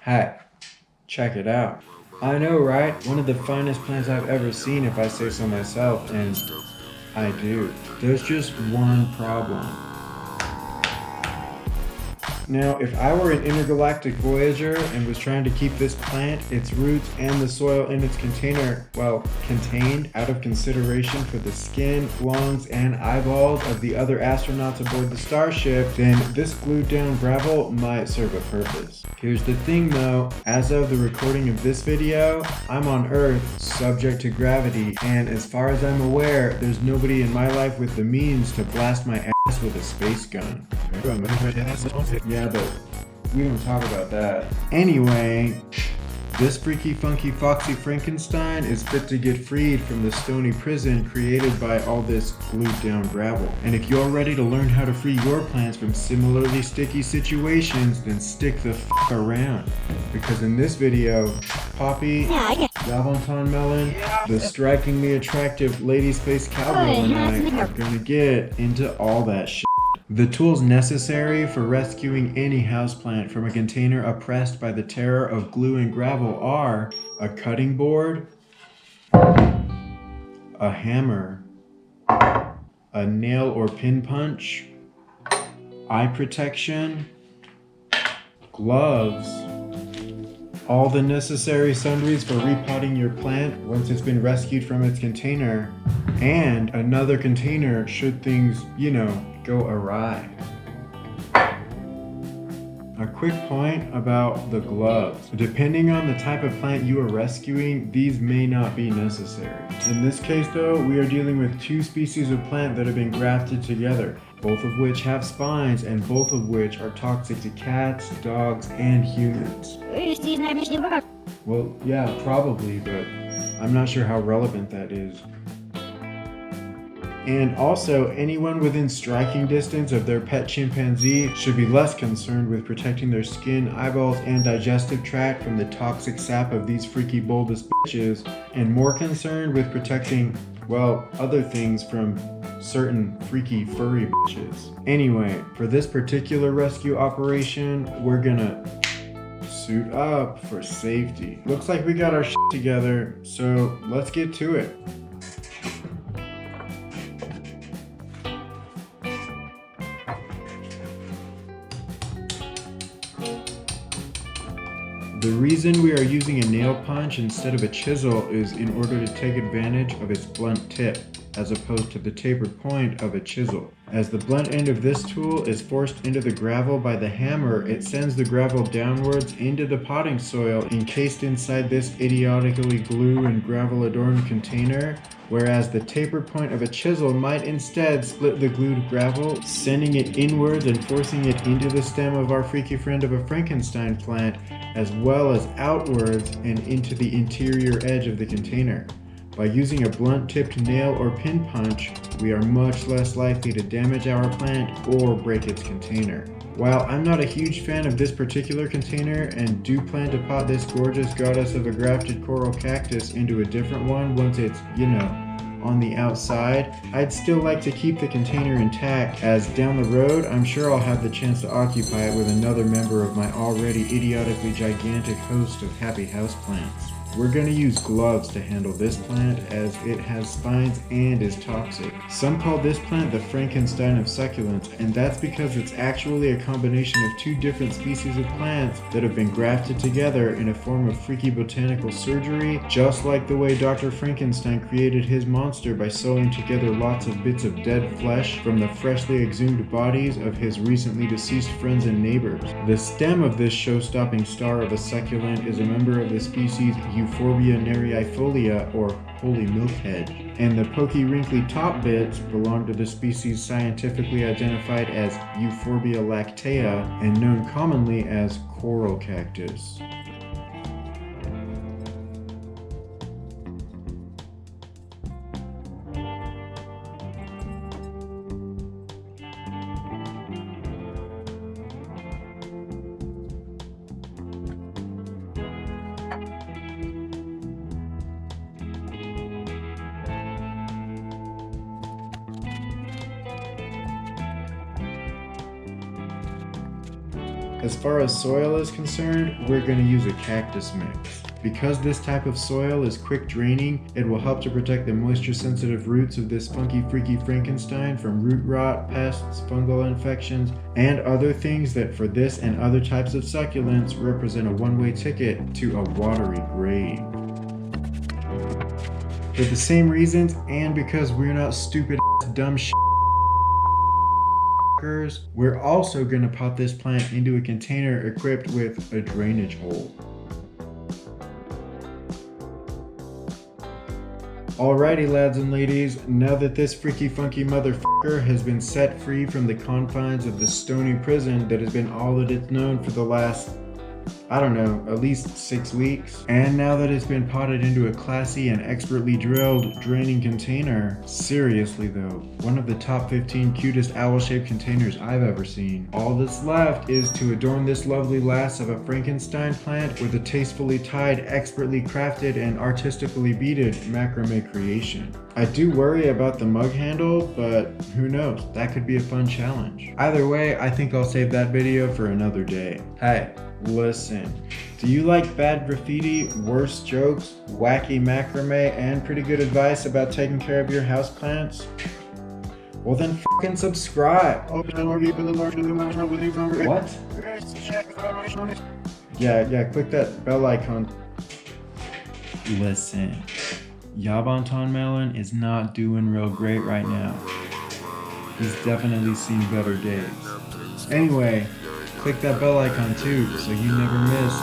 Hey, check it out. I know, right? One of the finest plants I've ever seen, if I say so myself, and I do. There's just one problem. Now, if I were an intergalactic voyager and was trying to keep this plant, its roots, and the soil in its container, well, contained out of consideration for the skin, lungs, and eyeballs of the other astronauts aboard the starship, then this glued down gravel might serve a purpose. Here's the thing though, as of the recording of this video, I'm on Earth, subject to gravity, and as far as I'm aware, there's nobody in my life with the means to blast my ass with a space gun. Yeah, but we don't talk about that. Anyway, this freaky funky foxy Frankenstein is fit to get freed from the stony prison created by all this glued down gravel. And if you're ready to learn how to free your plants from similarly sticky situations, then stick the f around. Because in this video, Poppy, Yabonton Melon, the strikingly attractive lady space cowgirl and I are gonna get into all that shit. The tools necessary for rescuing any houseplant from a container oppressed by the terror of glue and gravel are a cutting board, a hammer, a nail or pin punch, eye protection, gloves, all the necessary sundries for repotting your plant once it's been rescued from its container, and another container should things, go awry. A quick point about the gloves. Depending on the type of plant you are rescuing, these may not be necessary. In this case though, we are dealing with two species of plant that have been grafted together, both of which have spines and both of which are toxic to cats, dogs, and humans. Well, yeah, probably, but I'm not sure how relevant that is. And also, anyone within striking distance of their pet chimpanzee should be less concerned with protecting their skin, eyeballs, and digestive tract from the toxic sap of these freaky bulbous bitches, and more concerned with protecting, well, other things from certain freaky furry bitches. Anyway, for this particular rescue operation, we're gonna suit up for safety. Looks like we got our shit together, so let's get to it. The reason we are using a nail punch instead of a chisel is in order to take advantage of its blunt tip, as opposed to the tapered point of a chisel. As the blunt end of this tool is forced into the gravel by the hammer, it sends the gravel downwards into the potting soil encased inside this idiotically glue and gravel adorned container, whereas the tapered point of a chisel might instead split the glued gravel, sending it inwards and forcing it into the stem of our freaky friend of a Frankenstein plant, as well as outwards and into the interior edge of the container. By using a blunt-tipped nail or pin punch, we are much less likely to damage our plant or break its container. While I'm not a huge fan of this particular container and do plan to pot this gorgeous goddess of a grafted coral cactus into a different one once it's, on the outside, I'd still like to keep the container intact, as down the road I'm sure I'll have the chance to occupy it with another member of my already idiotically gigantic host of happy houseplants. We're going to use gloves to handle this plant as it has spines and is toxic. Some call this plant the Frankenstein of succulents, and that's because it's actually a combination of two different species of plants that have been grafted together in a form of freaky botanical surgery, just like the way Dr. Frankenstein created his monster by sewing together lots of bits of dead flesh from the freshly exhumed bodies of his recently deceased friends and neighbors. The stem of this show-stopping star of a succulent is a member of the species Euphorbia nerreifolia, or holy milkhead, and the pokey wrinkly top bits belong to the species scientifically identified as Euphorbia lactea and known commonly as coral cactus. As far as soil is concerned, we're going to use a cactus mix. Because this type of soil is quick draining, it will help to protect the moisture sensitive roots of this funky freaky Frankenstein from root rot, pests, fungal infections, and other things that for this and other types of succulents represent a one-way ticket to a watery grave. For the same reasons, and because we're not stupid dumb we're also going to pot this plant into a container equipped with a drainage hole. Alrighty lads and ladies, now that this freaky funky motherfucker has been set free from the confines of the stony prison that has been all that it's known for the last, I don't know, at least 6 weeks. And now that it's been potted into a classy and expertly drilled draining container, seriously though, one of the top 15 cutest owl-shaped containers I've ever seen. All that's left is to adorn this lovely lass of a Frankenstein plant with a tastefully tied, expertly crafted, and artistically beaded macrame creation. I do worry about the mug handle, but who knows, that could be a fun challenge. Either way, I think I'll save that video for another day. Hey, listen, do you like bad graffiti, worse jokes, wacky macrame, and pretty good advice about taking care of your houseplants? Well then fucking subscribe. What? Yeah, click that bell icon. Listen, Yabonton Melon is not doing real great right now. He's definitely seen better days. Anyway, click that bell icon too, so you never miss